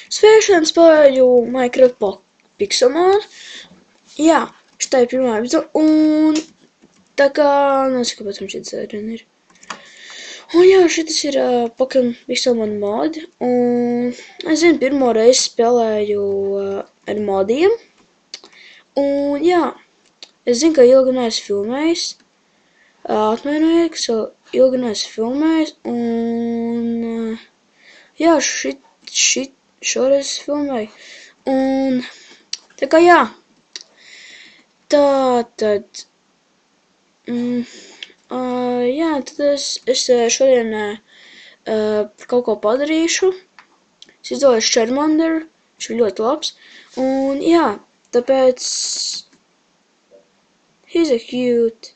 Svešana spēlēju Minecraft Pixelmon. Jā, šitā ir pirmā epizode, un tā kā, nezinu, kāpēc man šī dzērina ir. Un jā, šitas ir Pokemon Pixelmon modi, un es zinu, pirmo reizi spēlēju ar modiem. Un jā, es zinu, ka ilgi neesmu filmējis. Atvainojiet, ka ilgi neesmu filmējis, un jā, šoreiz filmēju. Un tā kā jā, tā tad, jā, tad es šodien kaut ko padarīšu. Es izdomāju Charmander, viņš ir ļoti labs. Un jā, tāpēc he's a cute.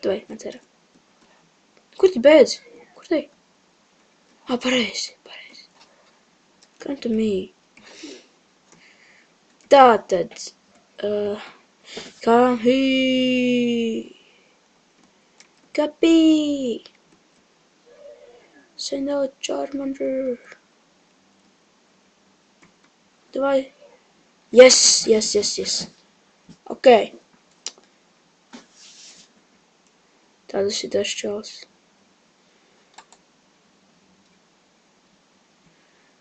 Davai, atcerā. Kur tu beidz? Kur tu? Pareizi. Come to me. Tātad. Come here. Copy. Send out Charmander. Davai. Yes. Okay. Tas ir tas čels.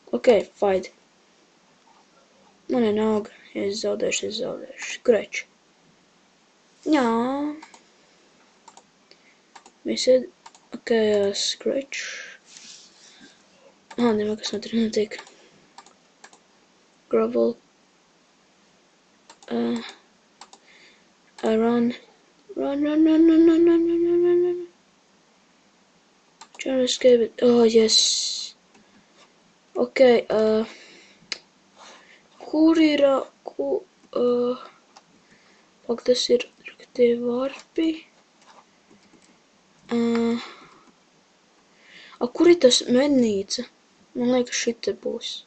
Ok, fight. Man ir nauga. Ja es zaudēšu. Scratch. Jā. Mēs ed... Ok, scratch. Nemā, kas man tur notiek. Gravel. Run. Trying to escape it. Oh, yes. Ok, kur ir, pak tas ir tie varpi. Kur ir tas mednīca? Man liekas, šite būs.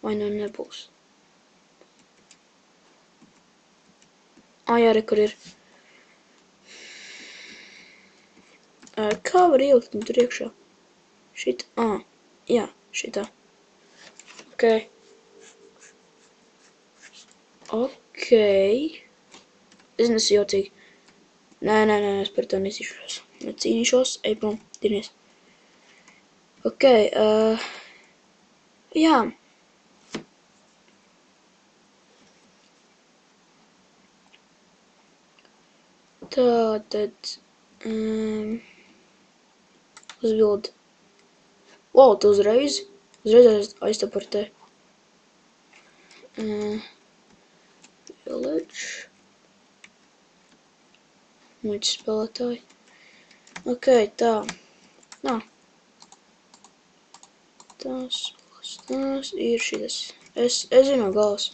Vai nu nebūs? Jā, re, kur ir. Kā var ielikt tur iekšā? Šit, jā, šitā. Ok. Es nesu jocīgi. Nē, es par to necīnīšos. Ej prom, tinies. Ok, jā. Tātad, uzbild. Wow, tu uzreiz aiztapartē. Village. Muļķi spēlētāji. Ok, tā. Tas ir šitas. Es zinu no galvas.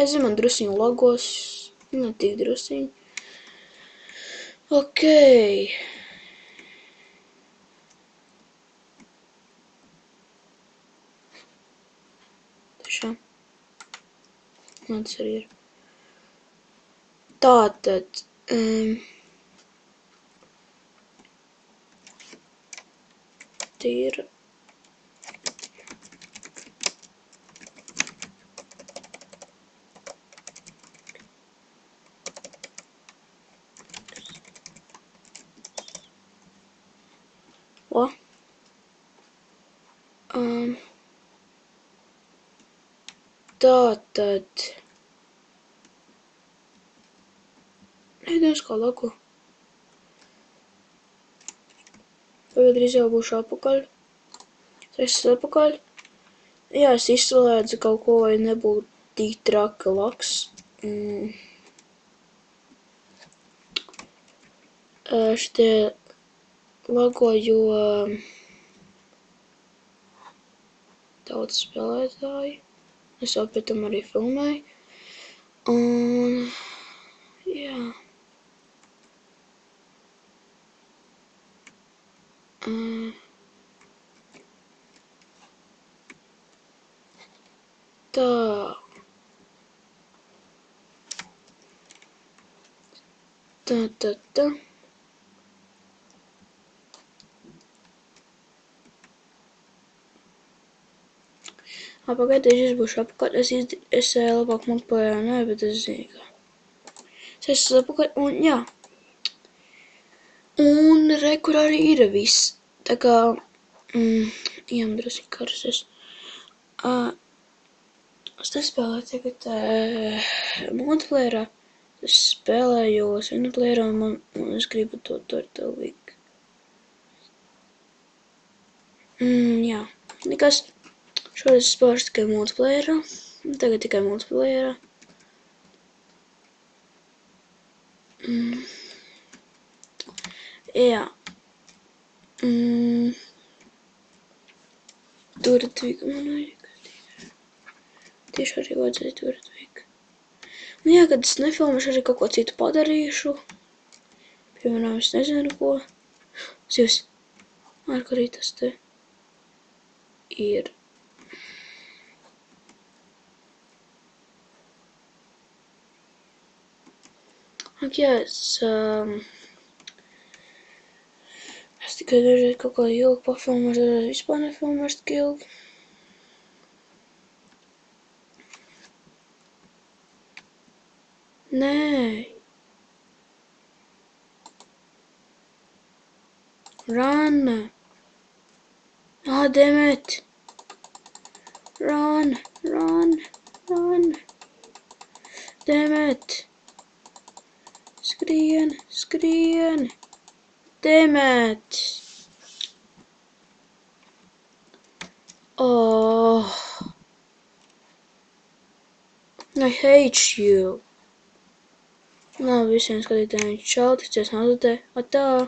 Es zinu, man drusiņu lagos. Ne tik drusiņu. Ok. Tiešām. Man tas arī ir. Tātad. Tīra. O. Tātad. Neidēs kā laku. Tagad drīz jau būšu apakaļ. Es esmu apakaļ. Jā, es izslēdzu kaut ko, vai nebūtu tik traka laks. Šitie lago, jo daudz spēlētāji. Es jau pēc tam arī filmēju. Un jā. Tā. Tā. Pagaidīšu izbūšu apkārt, es labāk multiplayerā nē, bet es zinu, kā. Es esmu apkārt, un jā. Un re, kur arī ir viss. Tā kā, jām drusku karsies. Es nespēlēju tagad multiplayerā. Es spēlēju singleplayerā un es gribu to Turtleweek. Jā. Nekas. Šodien es spēlēšu tikai multiplayerā. Tagad tikai multiplayerā. Jā. Turtleweek man vajag. Tieši arī vajadzēja Turtleweek. Nu jā, kad es nefilmēšu, arī kaut ko citu padarīšu. Piemēram, es nezinu ko. Zivs. Ar arī tas te ir. Ak, jā, es tikai dažreiz kaut kā ilgi pafilmēšu, dažreiz vispār nefilmēšu tik ilgi. Nē. Run. Damn it. Run. Damn it. Skrien. Damn it. Oh. I hate you. Labi, visiem skatītājiem čau, ticies nākotnē. Atā.